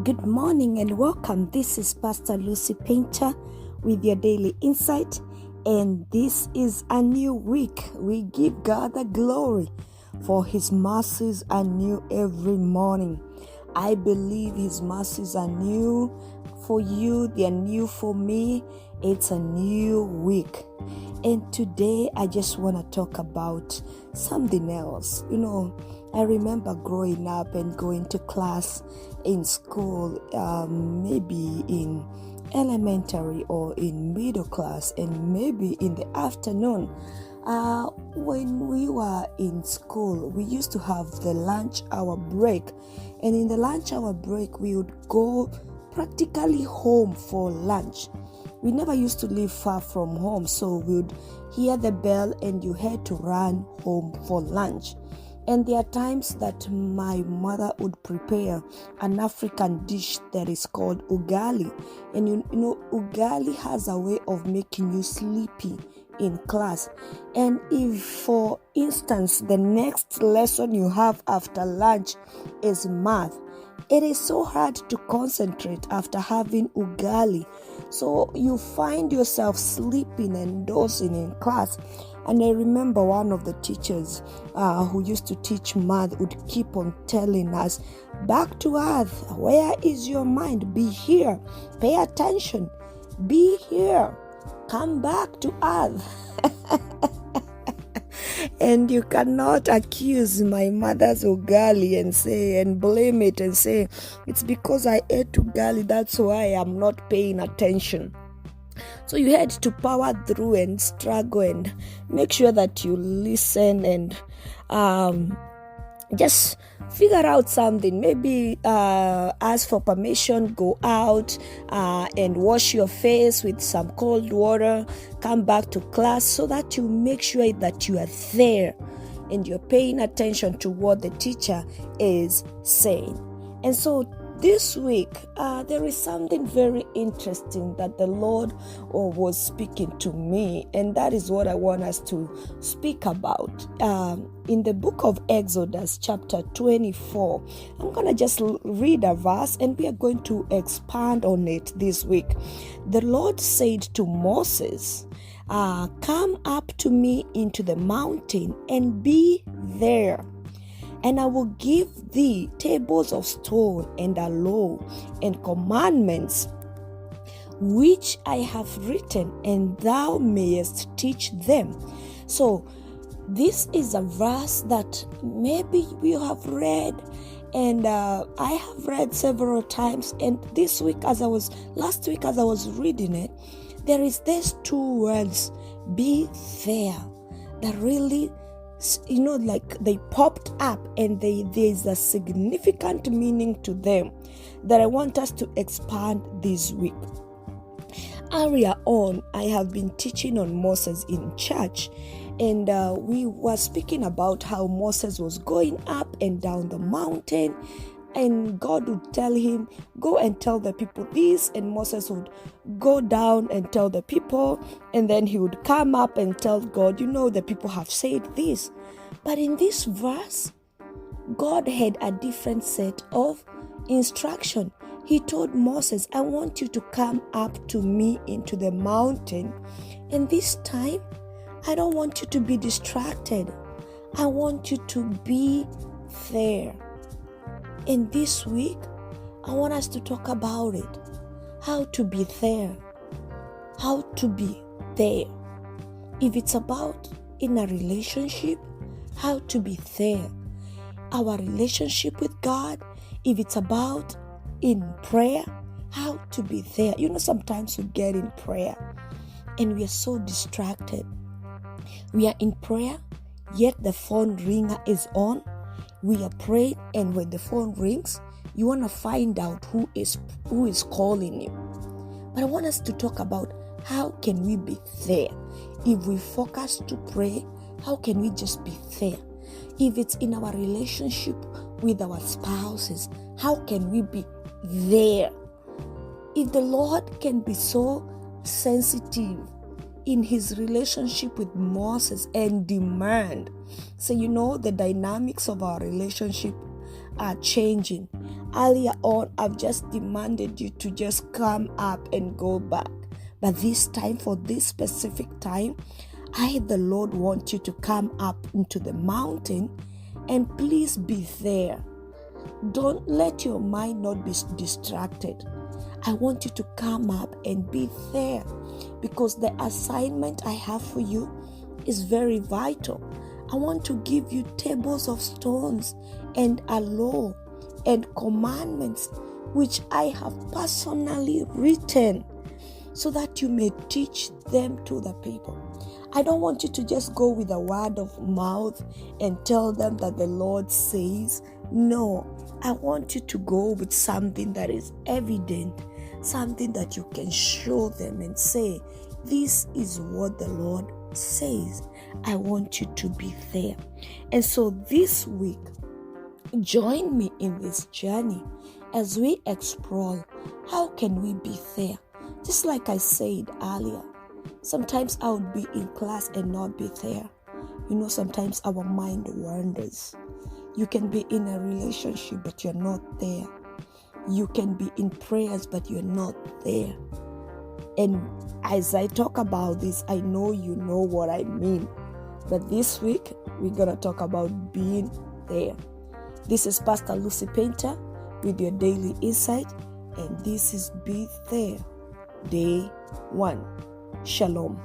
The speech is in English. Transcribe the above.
Good morning and welcome. This is Pastor Lucy Paynter with your daily insight, and this is a new week. We give God the glory for His mercies are new every morning. I believe His mercies are new for you, they are new for me. It's a new week. And today I just want to talk about something else. I remember growing up and going to class in school, maybe in elementary or in middle class, and maybe in the afternoon. When we were in school, we used to have the lunch hour break. And in the lunch hour break, we would go practically home for lunch. We never used to live far from home, so we would hear the bell and you had to run home for lunch. And there are times that my mother would prepare an African dish that is called ugali. And you know, ugali has a way of making you sleepy in class. And if, for instance, the next lesson you have after lunch is math, it is so hard to concentrate after having ugali. So you find yourself sleeping and dozing in class. And I remember one of the teachers who used to teach math would keep on telling us, back to earth, where is your mind? Be here, pay attention, be here, come back to earth. And you cannot accuse my mother's ugali and blame it and say, it's because I ate ugali, that's why I'm not paying attention. So you had to power through and struggle and make sure that you listen and just figure out something. Maybe ask for permission, go out and wash your face with some cold water, come back to class so that you make sure that you are there and you're paying attention to what the teacher is saying. And so this week, there is something very interesting that the Lord was speaking to me, and that is what I want us to speak about. In the book of Exodus, chapter 24, I'm going to just read a verse, and we are going to expand on it this week. The Lord said to Moses, come up to me into the mountain and be there. And I will give thee tables of stone and a law and commandments which I have written, and thou mayest teach them. So this is a verse that maybe you have read, and I have read several times. And last week as I was reading it, there is these two words, be there, that really, like they popped up, and there's a significant meaning to them that I want us to expand this week. Earlier on, I have been teaching on Moses in church, and we were speaking about how Moses was going up and down the mountain, and God would tell him, go and tell the people this, and Moses would go down and tell the people, and then he would come up and tell God, the people have said this. But in this verse, God had a different set of instruction. He told Moses, I want you to come up to me into the mountain, and this time, I don't want you to be distracted. I want you to be there. And this week, I want us to talk about it. How to be there. How to be there. If it's about in a relationship, how to be there. Our relationship with God, if it's about in prayer, how to be there. Sometimes we get in prayer and we are so distracted. We are in prayer, yet the phone ringer is on. We are praying, and when the phone rings, you want to find out who is calling you. But I want us to talk about how can we be there. If we focus to pray, how can we just be there? If it's in our relationship with our spouses, how can we be there? If the Lord can be so sensitive in his relationship with Moses and demand, so the dynamics of our relationship are changing. Earlier on, I've just demanded you to just come up and go back. But this time, for this specific time, the Lord, want you to come up into the mountain and please be there. Don't let your mind not be distracted. I want you to come up and be there, because the assignment I have for you is very vital. I want to give you tables of stones and a law and commandments which I have personally written, so that you may teach them to the people. I don't want you to just go with a word of mouth and tell them that the Lord says. No, I want you to go with something that is evident, something that you can show them and say, this is what the Lord says. I want you to be there. And so this week, join me in this journey as we explore how can we be there. Just like I said earlier, sometimes I would be in class and not be there. Sometimes our mind wanders. You can be in a relationship, but you're not there. You can be in prayers, but you're not there. And as I talk about this, I know you know what I mean. But this week, we're going to talk about being there. This is Pastor Lucy Paynter with your daily insight. And this is Be There, Day 1. Shalom.